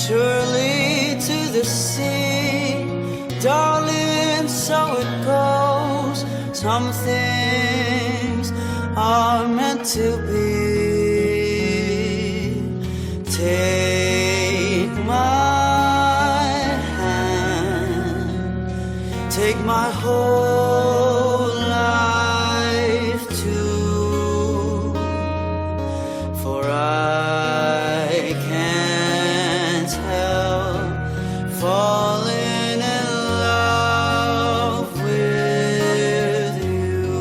surely to the sea. Darling, so it goes. Some things are meant to be. Take my hand, take my whole life too, for I can't help falling in love with you.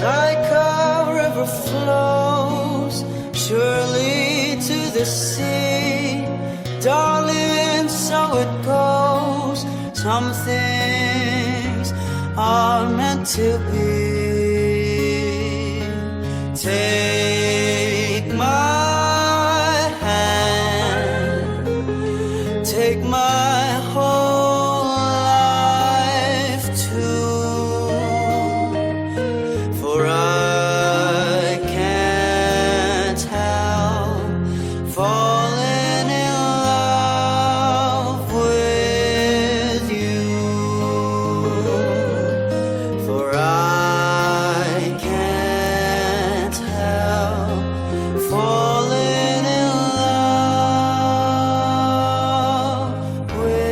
Like a river flows surely to the sea. Darling, so it goes. Some things are meant to be. Take my hand, take my whole life too, for I can't help falling in love with you, for I can't help falling in love with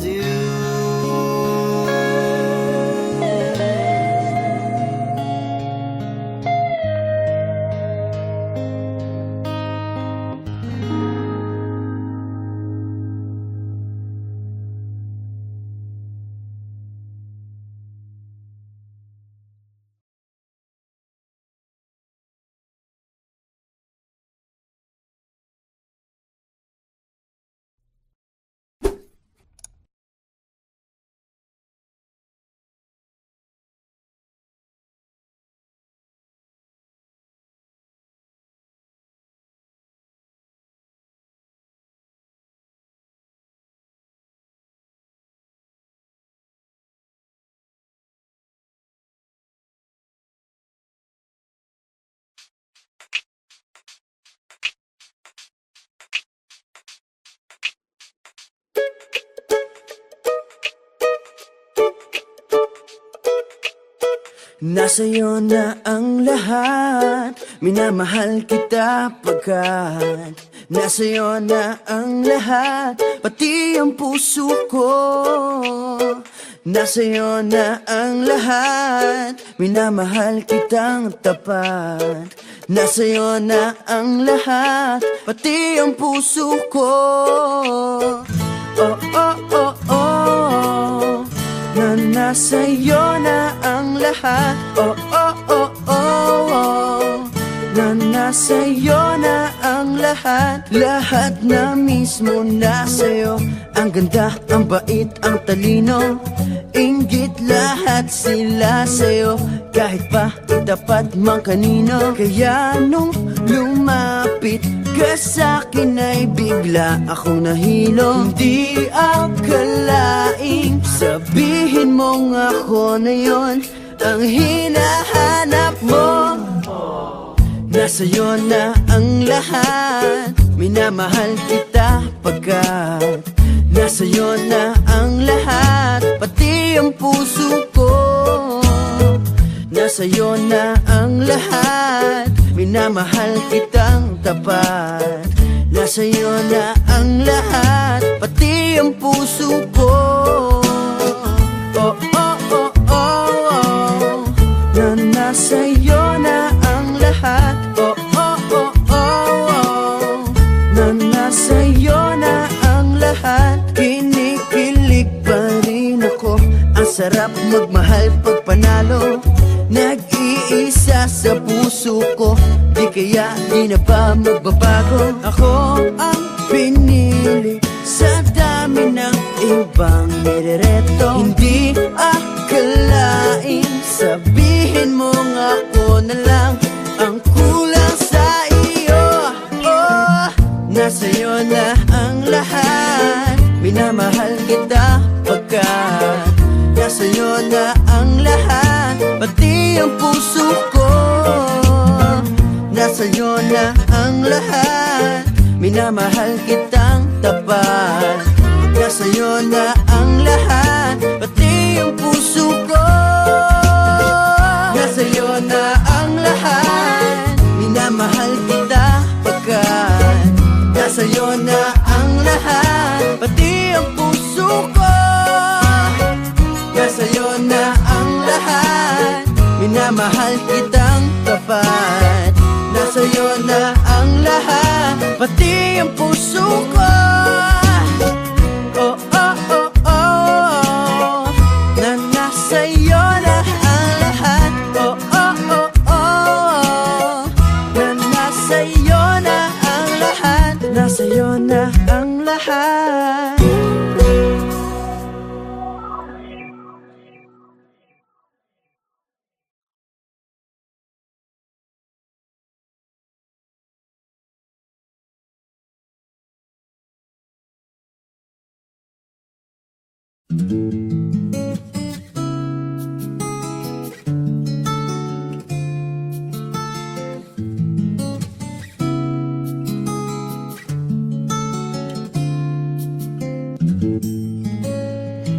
you. Nasa'yo na ang lahat, minamahal kita pagkat nasa'yo na ang lahat, pati ang puso ko. Nasa'yo na ang lahat, minamahal kitang tapat. Nasa'yo na ang lahat, pati ang puso ko. Oh, oh, oh, oh, na nasa'yo na ang lahat. Oh, oh, oh, oh, oh, na nasa'yo na ang lahat. Lahat na mismo nasa'yo. Ang ganda, ang bait, ang talino, inggit lahat sila sa'yo. Kahit pa itapat mang kanino. Kaya nung lumapit ka sa'kin ay bigla akong nahilo. Hindi akalaing sabihin mong ako na yon ang hinahanap mo. Nasa'yo na ang lahat, minamahal kita pagkat nasa'yo na ang lahat, pati ang puso ko. Nasa'yo na ang lahat, minamahal kitang tapat. Nasa'yo na ang lahat, pati ang puso ko. Oh, oh, oh, oh, oh, na nasa'yo na ang lahat. Oh, oh, oh, oh, oh, na nasa'yo na ang lahat. Kinikilig pa rin ako, ang sarap magmahal pag panalo. Nag-iisa sa puso ko, di kaya di na ba magbabago? Ako ang pinili sarili sa dami ng ibang nirereto. Hindi akalain, sabihin mong ako na lang ang kulang sa iyo. Oh, nasa'yo na ang lahat, minamahal kita pagkat nasa'yo na ang lahat, pati ang puso ko. Nasa'yo na ang lahat, minamahal kitang tapat. Nasa'yo na ang lahat, pati ang puso ko. Nasa'yo na ang lahat, minamahal kita pagkat nasa'yo na ang lahat, pati ang puso ko. Nasa'yo na ang lahat, minamahal kitang tapat. Nasa'yo na ang lahat, pati ang puso ko. Oh, oh, oh, oh, na nasa'yo na ang lahat. Oh, oh, oh, oh, na nasa'yo na ang lahat. Nasa'yo na ang lahat.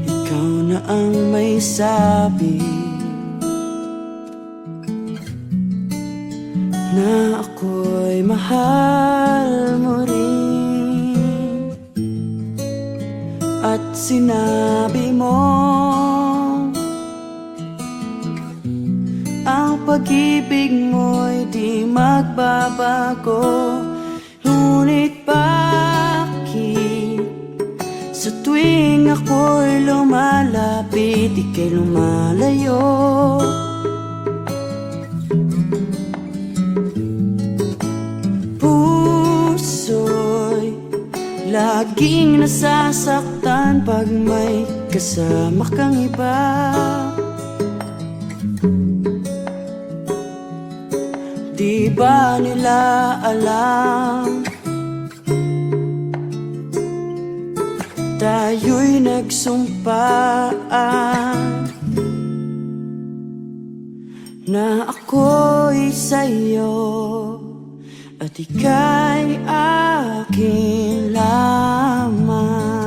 Ikaw na ang may sabi na ako'y mahal mo rin, at sinabi mo ang pag-ibig mo'y di magbabago. Ngunit bakit sa tuwing ako'y lumalapit, ika'y lumalayo? Puso'y laging nasasaktan pag may kasama kang iba. Di ba nila alam tayo'y nagsumpaan na ako'y sa'yo at ika'y akin lamang.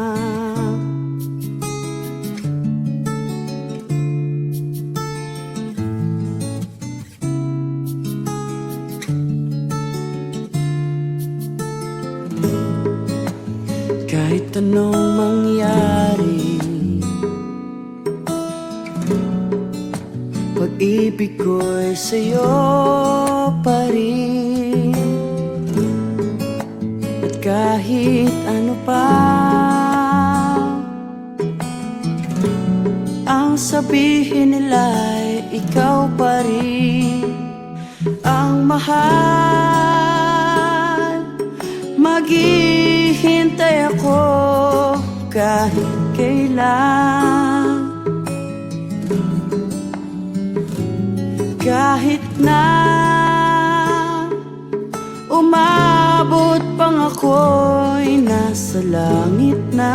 Kahit anong mangyari, pag-ibig ko'y sa'yo pa rin. At kahit ano pa ang sabihin nila'y ikaw pa rin ang mahal. Maghihintay ako kahit kailan, kahit na umabot pang ako'y nasa langit na.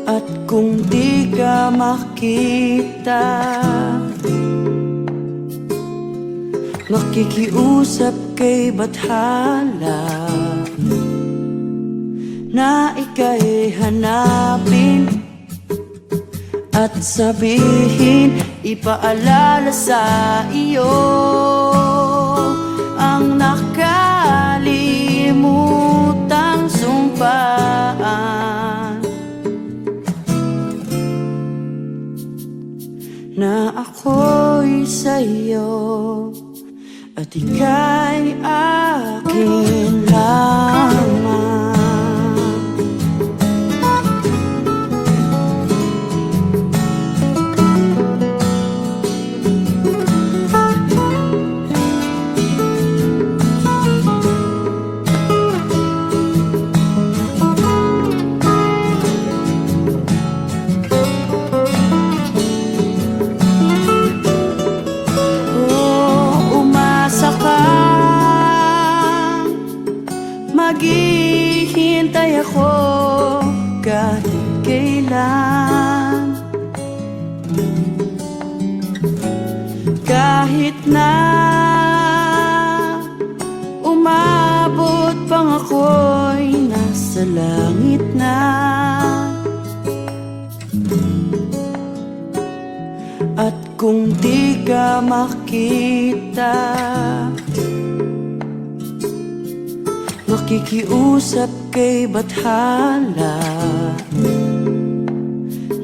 At kung di ka makita, makikiusap kay Bathala na ika'y hanapin at sabihin, ipaalala sa iyo ang nakalimutang sumpaan na ako'y sa'yo at ika'y akin lamang. maghihintay ako kahit kailan. Kahit na umabot pang ako'y nasa langit na, at kung di ka makita, makikiusap kay Bathala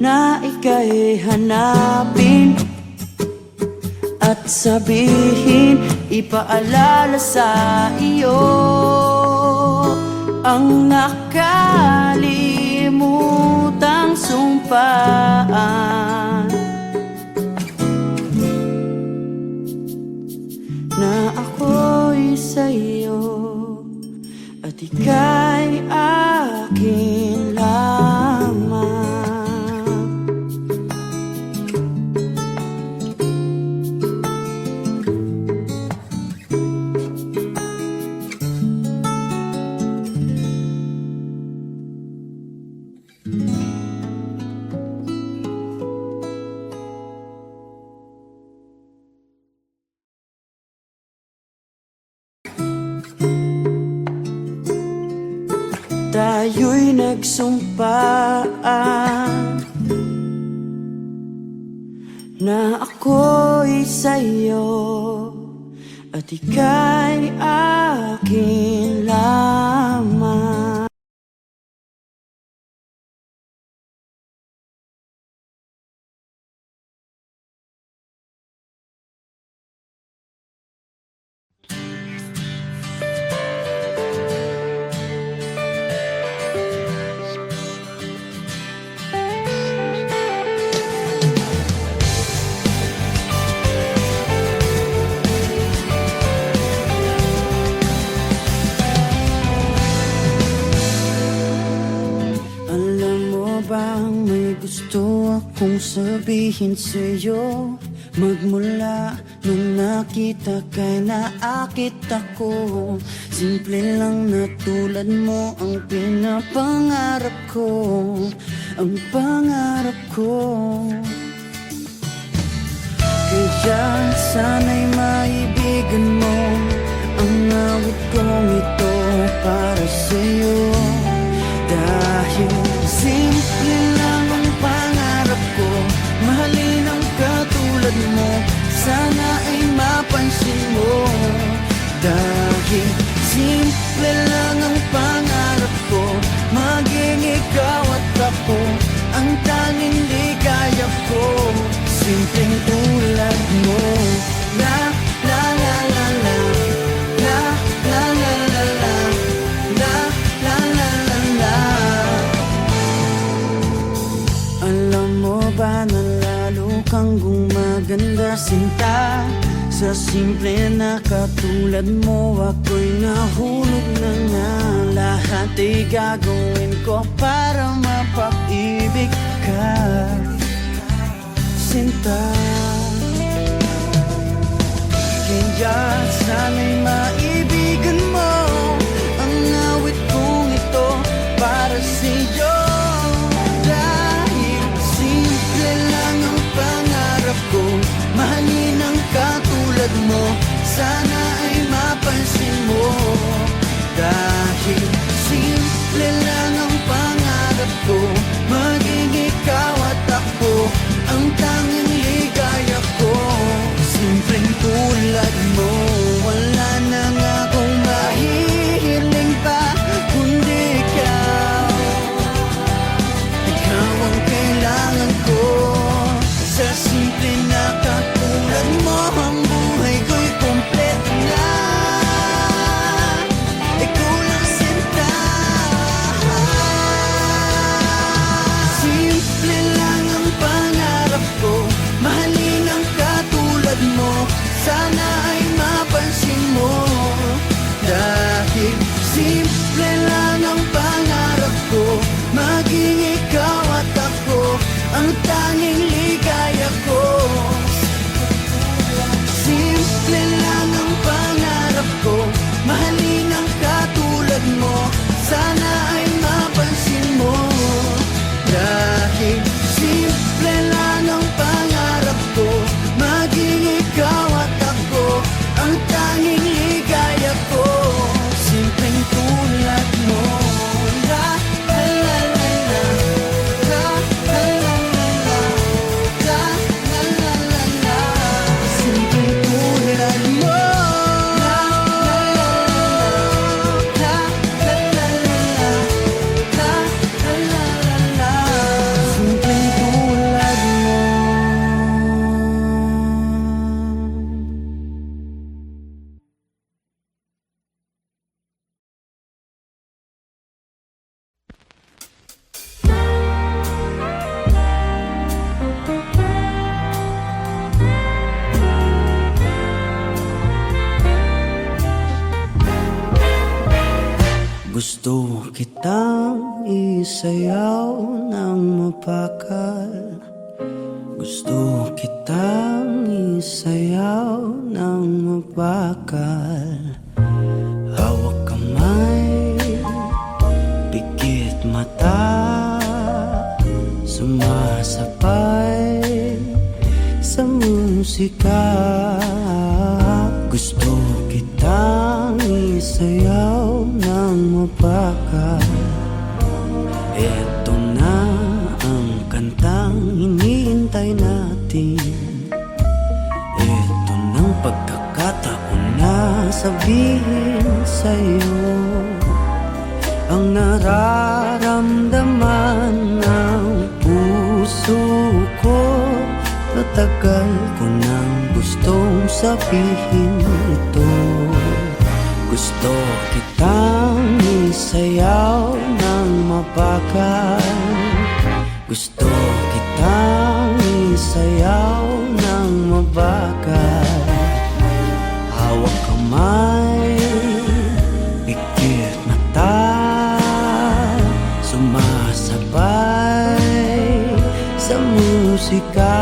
na ika'y hanapin at sabihin, ipaalala sa iyo ang nakalimutang sumpaan, na ako'y sa'yo at ika'y akin lamang. Tayo'y nagsumpaan na ako'y sa'yo at ika'y akin lamang. Bang may gusto akong sabihin sa'yo, magmula nung nakita kay naakit ako. Simple lang na tulad mo ang pinapangarap ko, ang pangarap ko. Kaya sana'y maibigan mo ang awit kong ito para sa'yo. Dahil simple lang ang pangarap ko, mahalin ang katulad mo, sana ay mapansin mo. Dahil simple lang ang pangarap ko, maging ikaw at ako ang tanging ligaya ko. Simpleng tulad mo. La la la la la, la la la la la, la la la la la. Alam mo ba na lalo kang gumaganda, sinta, sa simple na katulad mo. Ako'y nahulog na nga, lahat ay gagawin ko para mapag-ibig ka, sinta. Kaya sana'y maibigan mo ang awit kong ito para sa'yo. Dahil simple lang ang pangarap ko, mahalin ang katulad mo, sana ay mapansin mo. Dahil simple lang ang pangarap ko, maging ikaw at ako ang tanging ligaya ko. Simpleng tulad mo, wala na nga akong mahihiling pa kundi ikaw. Ikaw ang kailangan ko, sa simple na katulad mo, ang buhay ko'y kompleto na. Ikaw lang sinta. Simple lang ang pangarap ko, mahalin ang katulad mo, sana ay mapansin mo. Dahil simple lang ang pangarap ko, maging ikaw at ako ang tanging ligaya ko. Simple lang ang pangarap ko, mahalin ang katulad mo, Gusto kitang isayaw ng mapakal. Gusto kitang isayaw ng mapakal. Hawak kamay, pikit mata, sumasabay sa musika. Gusto kitang isayaw ng mapakal. Eto na ang kantang hinihintay natin. Eto ng pagkakataon na sabihin sa'yo ang nararamdaman ng puso ko. Matagal ko nang gustong sabihin ito. Gusto kitang isayaw ng mapakal. Gusto kitang isayaw ng mapakal. Hawak kamay, pikit mata, sumasabay sa musika.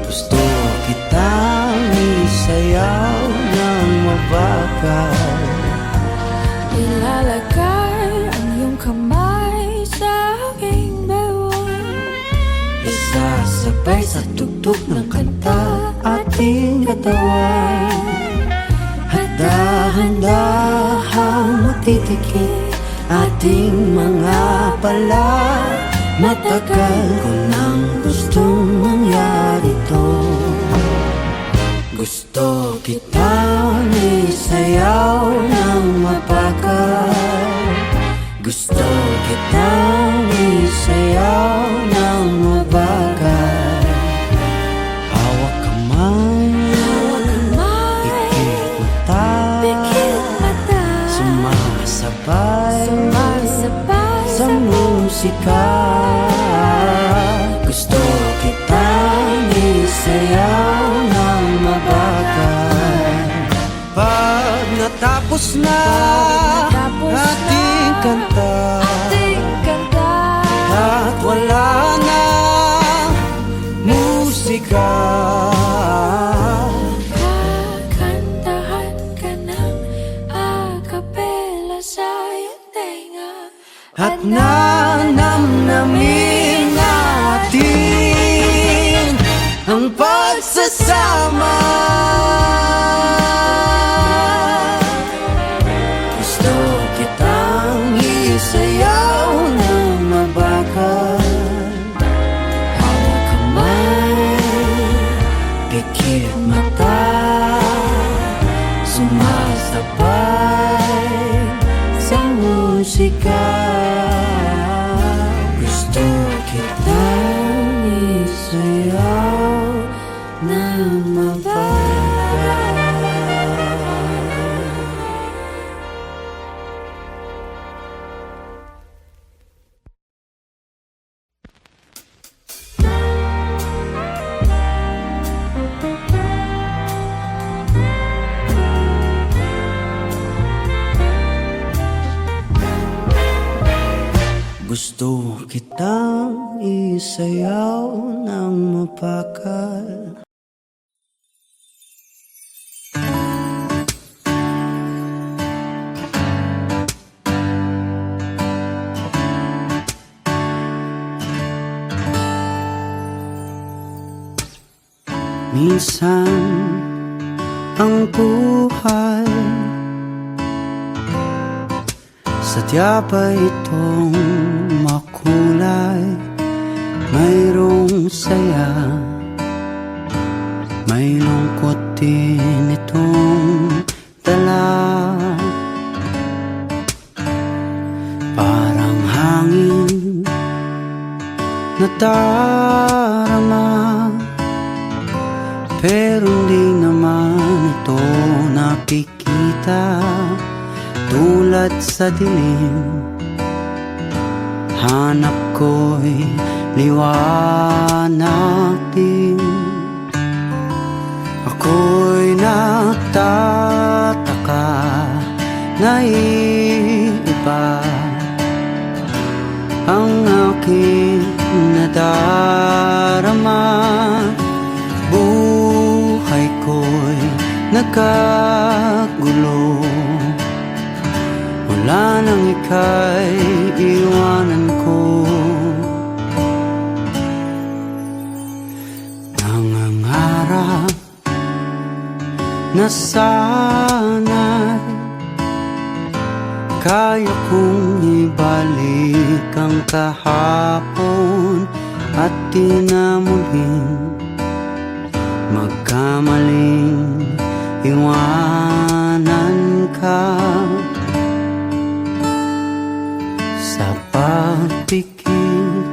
Gusto kitang isayaw ng mapakal. Ilalagay ang iyong kamay sa aking bewang. Isasabay sa tugtog ng kanta ating katawan. Handa-handahang matitikit ating mga pala. Matagal ko nang gustong mangyari to. Gusto kitang isayaw ng mapakal. Gusto kitang isayaw ng mapakal. Hawak kamay, pikit mata, sumasabay sa musika. Gusto kitang isayaw ng mabakal. Pag natapos na ating kanta, at wala na musika, kakantahan ka ng acapella sa iyong tenga. at nanamnamin natin ang pagsasama. Gusto kitang isayaw ng mabakal. Hawak kamay, pikit mata, sumasabay sa musika. Gusto kitang isayaw ng mabakal. Gusto kitang isayaw ng mapakal. Minsan ang buhay sadya pa itong makulay. Mayroong saya, may lungkot din itong dala. Parang hangin na darama, pero hindi naman ito nakikita. Tulad sa dilim, hanap ko'y liwanag din. Ako'y nagtataka, naiiyak iba ang aking nadarama. Buhay ko'y nagkagulo, mula nang ika'y iwanan ko. Nangangarap na sana'y kaya kong ibalik ang kahapon at di na muling magkamaling iwanan ka. Sa pagpikit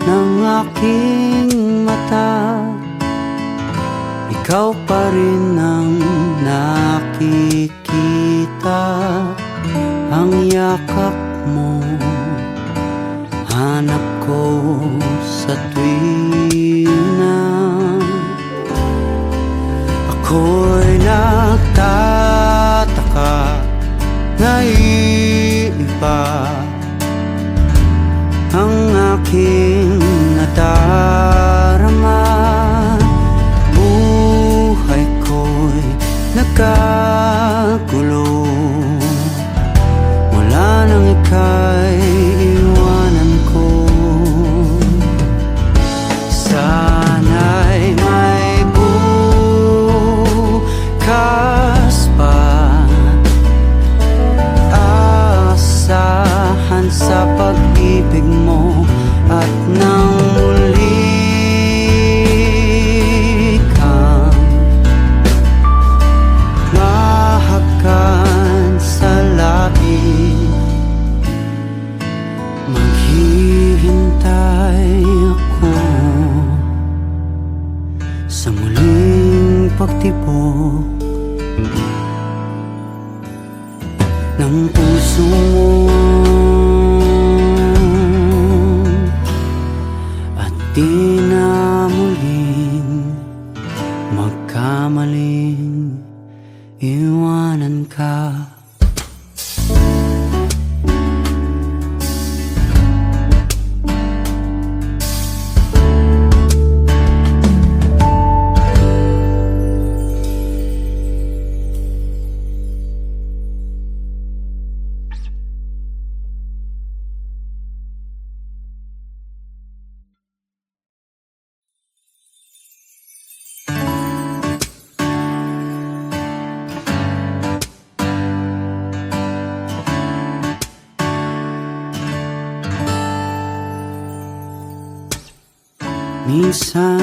ng aking mata, ikaw pa rin ang nakikita. Ang yakap mo, hanap ko sa tuwina. Ako'y nagtataka, naiiba ang aking nadarama. Buhay ko'y nagkagulo, mula nang ika'y iwanan ko. Sana'y may bukas pa, asahan sa pag-ibig mo. At nang muli kang mahakan sa labi, maghihintay ako sa muling pagtibok ng puso mo. At di na muling magkamaling iwanan ka. Minsan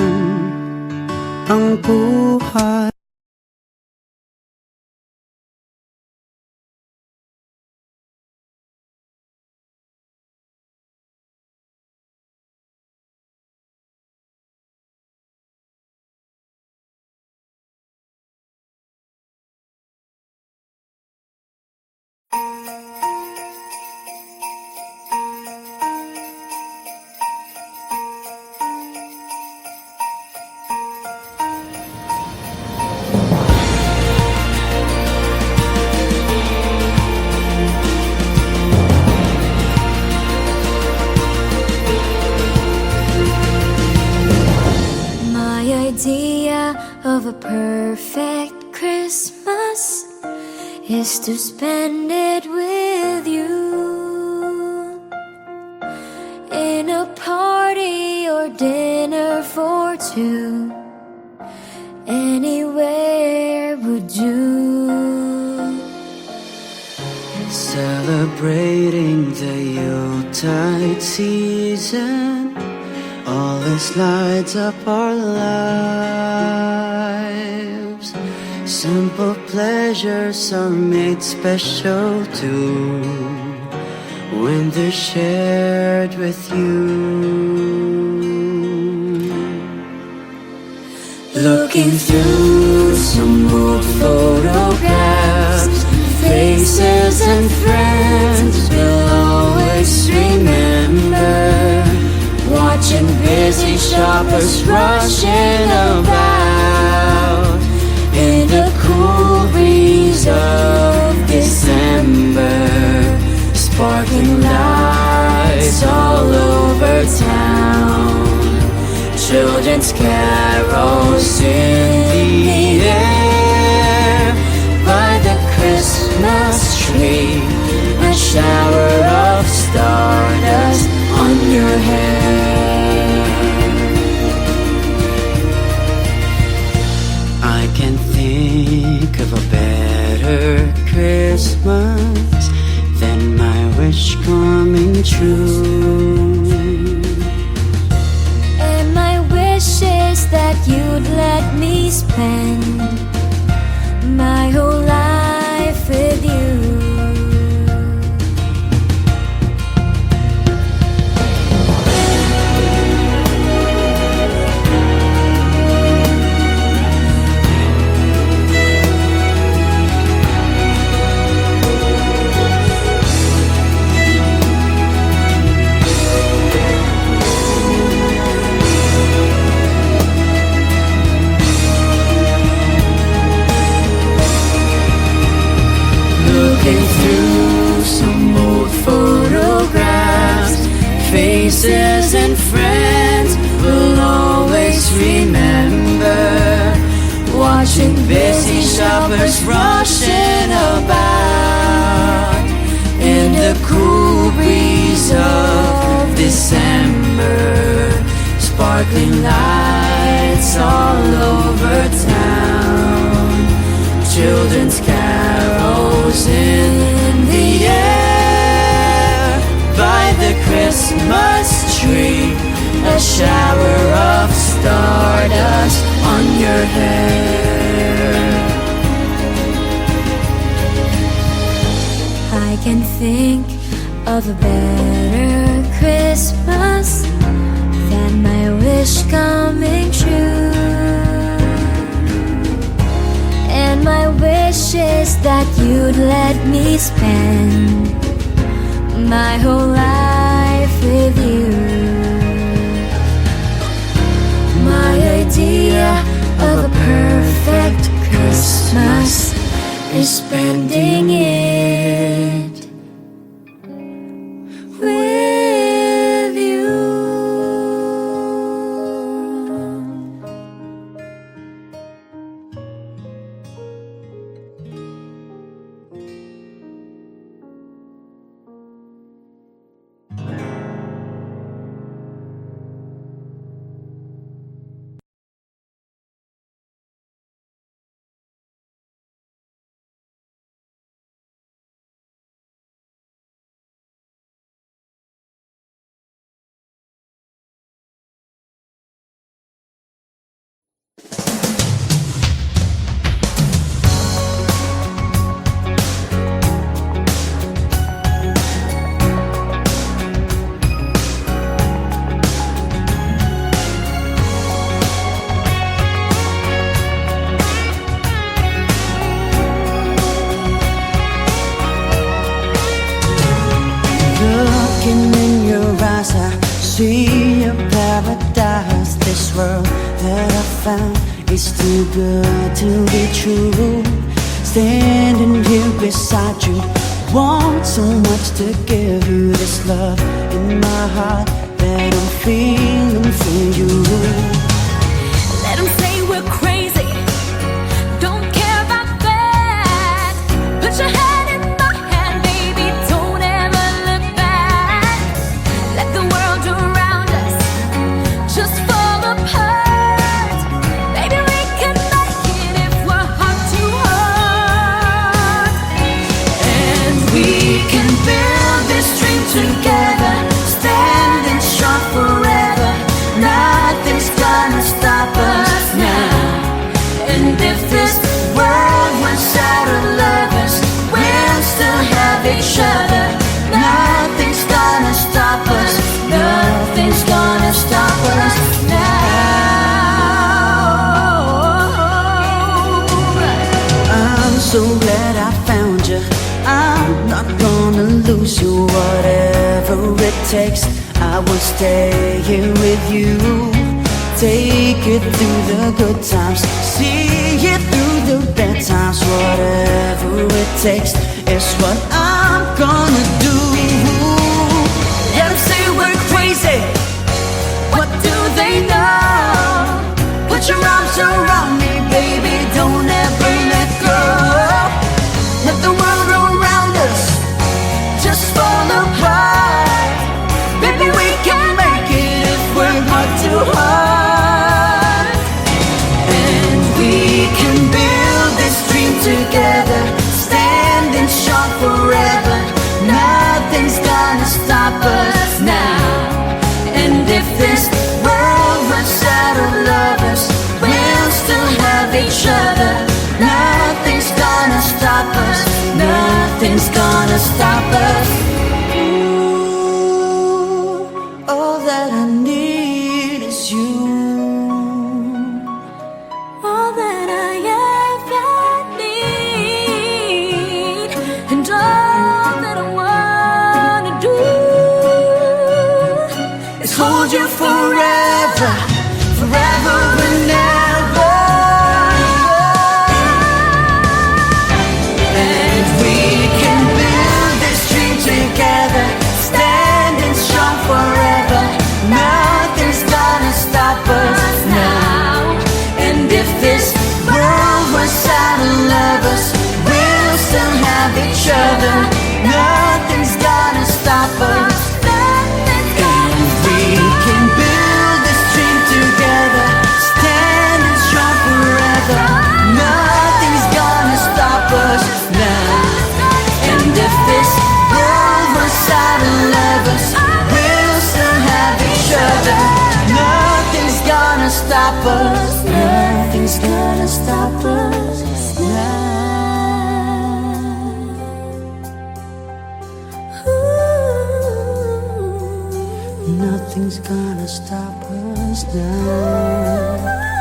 ang buhay idea of a perfect Christmas is to spend it with you in a party or dinner for two. Anywhere would do. Celebrating the Yuletide season, all this lights up our lives. Simple pleasures are made special too when they're shared with you. Looking through some old photographs, faces and friends we'll always remember. Watching busy shoppers rushing about in the cool breeze of December. Spark children's carols in the air. By the Christmas tree, a shower of stardust on your hair. I can't think of a better Christmas than my wish coming true. And my wish is that you'd let me spend my whole life with you. Looking through some old photographs, faces and friends will always remember. Watching busy shoppers rushing about in the cool breeze of December. Sparkling lights all over town, children's carols in the air. By the Christmas tree, a shower of stardust on your hair. I can think of a better Christmas than my wish coming true. And my wish is that you'd let me spend my whole life with you. My idea of a perfect Christmas is spending it with you. Looking in your eyes, I see a paradise. This world that I found is too good to be true. Standing here beside you, want so much to give you this love in my heart that I'm feeling for you. Let 'em say we're crazy, don't care about that. Put your head in my hand, baby, don't ever look back. Let the world around us just fall apart. Baby, we can make it if we're heart to heart. And we can build this dream together, standing strong forever. Nothing's gonna stop us now. And if this world was shattered lovers, we'll still have each other. Nothing's gonna stop us. Nothing's gonna stop us now. I'm so glad I found you. I'm not gonna lose you. Whatever it takes, I will stay here with you. Take it through the good times, see it through the bad times. Whatever it takes is what I'm gonna do. Let 'em say we're crazy, what do they know? Nothing's gonna stop us. Ooh, all that I need is you. All that I ever need, and all that I wanna do Is hold you forever, forever and ever. And we can build this dream together, standing strong forever. Nothing's gonna stop us now. And if this world was out of lovers, we'll still have each other. Nothing's gonna stop us. And we can build this dream together, standing strong forever. Nothing's gonna stop us now. And if this world was out of lovers, we'll still have each other. Nothing's gonna stop us. Nothing's gonna stop us now. Nothing's gonna stop us now.